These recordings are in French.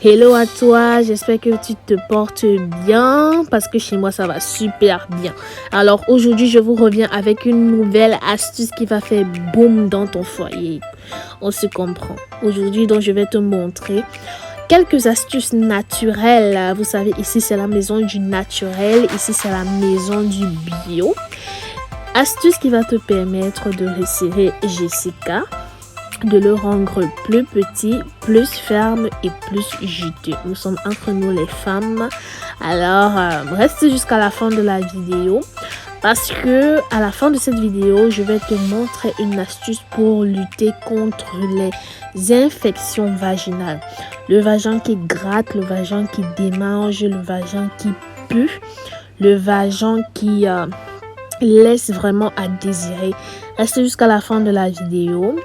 Hello à toi, j'espère que tu te portes bien parce que chez moi ça va super bien. Alors aujourd'hui je vous reviens avec une nouvelle astuce qui va faire boum dans ton foyer. On se comprend. Aujourd'hui donc je vais te montrer quelques astuces naturelles. Vous savez ici c'est la maison du naturel, ici c'est la maison du bio. Astuce qui va te permettre de resserrer Jessica, de le rendre plus petit, plus ferme et plus juteux. Nous sommes entre nous les femmes. Alors, reste jusqu'à la fin de la vidéo parce que à la fin de cette vidéo, je vais te montrer une astuce pour lutter contre les infections vaginales. Le vagin qui gratte, le vagin qui démange, le vagin qui pue, le vagin qui laisse vraiment à désirer. Reste jusqu'à la fin de la vidéo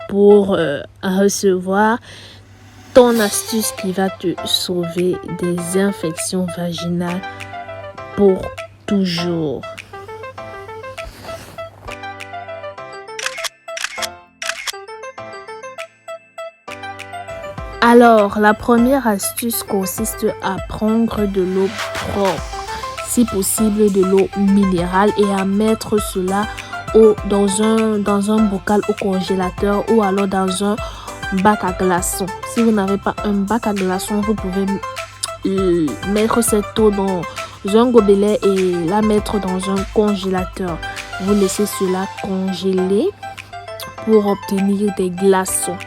pour recevoir ton astuce qui va te sauver des infections vaginales pour toujours. Alors, la première astuce consiste à prendre de l'eau propre, si possible de l'eau minérale, et à mettre cela dans un bocal au congélateur ou alors dans un bac à glaçons. Si vous n'avez pas un bac à glaçons, vous pouvez mettre cette eau dans un gobelet et la mettre dans un congélateur. Vous laissez cela congeler pour obtenir des glaçons.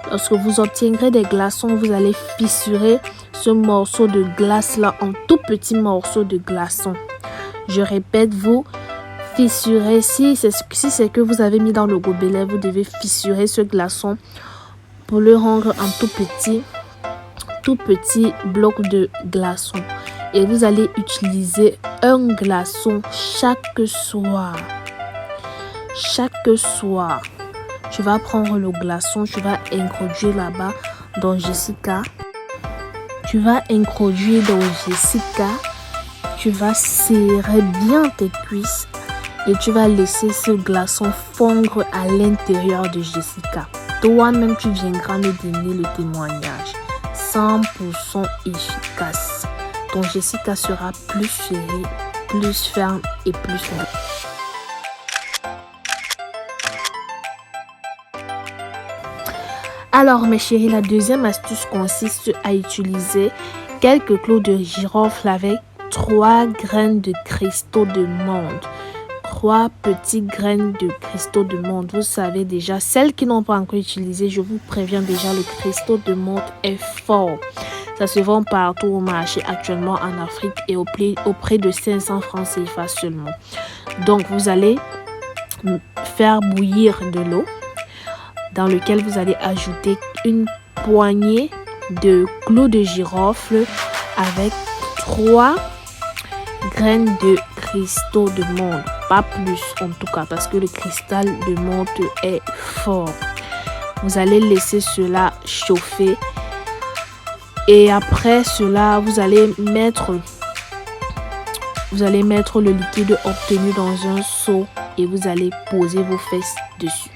Lorsque vous obtiendrez des glaçons, vous allez fissurer ce morceau de glace là en tout petits morceaux de glaçons. Je répète, vous fissurez, si c'est que vous avez mis dans le gobelet, vous devez fissurer ce glaçon pour le rendre en tout petit bloc de glaçons. Et vous allez utiliser un glaçon chaque soir. Chaque soir, tu vas prendre le glaçon, tu vas introduire là-bas dans Jessica. Tu vas introduire dans Jessica. Tu vas serrer bien tes cuisses. Et tu vas laisser ce glaçon fondre à l'intérieur de Jessica. Toi-même, tu viendras me donner le témoignage. 100% efficace. Ton Jessica sera plus serré, plus ferme et plus ferme. Alors, mes chéris, la deuxième astuce consiste à utiliser quelques clous de girofle avec 3 graines de cristaux de menthe. 3 petites graines de cristaux de menthe. Vous savez déjà, celles qui n'ont pas encore utilisé, je vous préviens déjà, le cristaux de menthe est fort. Ça se vend partout au marché actuellement en Afrique et au prix de 500 francs CFA seulement. Donc, vous allez faire bouillir de l'eau dans lequel vous allez ajouter une poignée de clous de girofle avec 3 graines de cristaux de menthe. Pas plus en tout cas parce que le cristal de menthe est fort. Vous allez laisser cela chauffer et après cela vous allez mettre le liquide obtenu dans un seau et vous allez poser vos fesses dessus.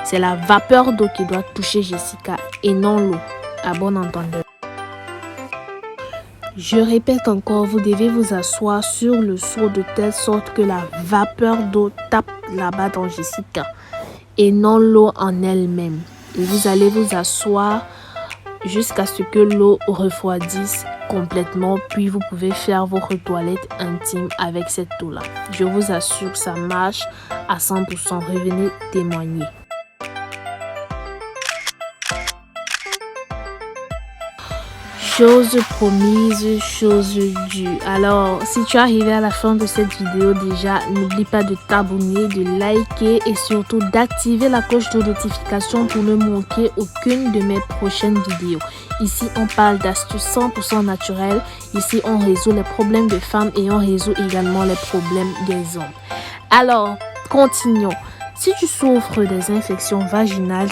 C'est la vapeur d'eau qui doit toucher Jessica et non l'eau, à bon entendeur. Je répète encore, vous devez vous asseoir sur le seau de telle sorte que la vapeur d'eau tape là-bas dans Jessica et non l'eau en elle-même. Et vous allez vous asseoir jusqu'à ce que l'eau refroidisse complètement, puis vous pouvez faire votre toilette intime avec cette eau-là. Je vous assure, ça marche à 100%. Revenez témoigner. Chose promise, chose due. Alors, si tu es arrivé à la fin de cette vidéo déjà, n'oublie pas de t'abonner, de liker et surtout d'activer la cloche de notification pour ne manquer aucune de mes prochaines vidéos. Ici, on parle d'astuces 100% naturelles. Ici, on résout les problèmes des femmes et on résout également les problèmes des hommes. Alors, continuons. Si tu souffres des infections vaginales,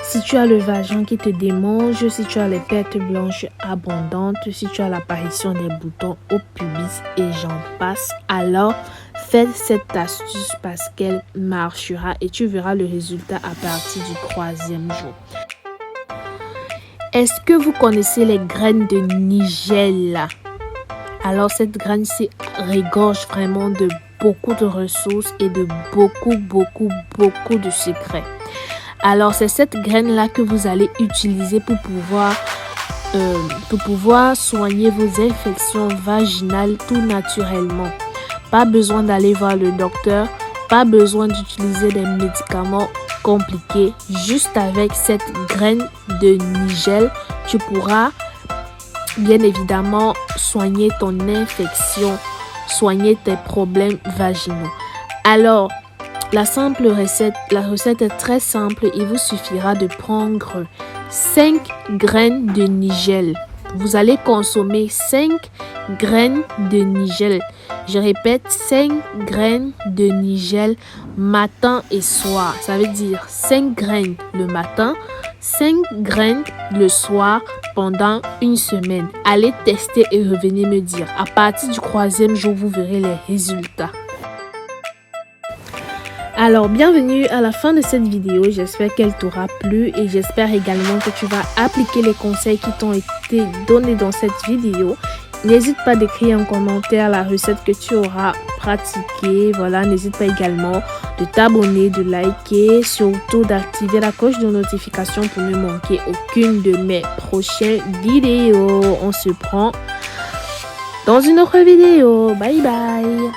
si tu as le vagin qui te démange, si tu as les pertes blanches abondantes, si tu as l'apparition des boutons au pubis et j'en passe, alors fais cette astuce parce qu'elle marchera et tu verras le résultat à partir du 3e jour. Est-ce que vous connaissez les graines de nigel? Alors, cette graine-ci regorge vraiment de beaucoup de ressources et de beaucoup de secrets. Alors, c'est cette graine-là que vous allez utiliser pour pouvoir soigner vos infections vaginales tout naturellement. Pas besoin d'aller voir le docteur, pas besoin d'utiliser des médicaments compliqués. Juste avec cette graine de nigel, tu pourras bien évidemment soigner ton infection, soigner tes problèmes vaginaux. Alors, la recette est très simple. Il vous suffira de prendre 5 graines de nigel. Vous allez consommer 5 graines de nigel. Je répète, 5 graines de nigel matin et soir. Ça veut dire 5 graines le matin, 5 graines le soir pendant une semaine. Allez tester et revenez me dire. À partir du 3e jour, vous verrez les résultats. Alors, bienvenue à la fin de cette vidéo. J'espère qu'elle t'aura plu et j'espère également que tu vas appliquer les conseils qui t'ont été donnés dans cette vidéo. N'hésite pas d'écrire en commentaire la recette que tu auras pratiquée. Voilà, n'hésite pas également de t'abonner, de liker, surtout d'activer la cloche de notification pour ne manquer aucune de mes prochaines vidéos. On se prend dans une autre vidéo. Bye bye.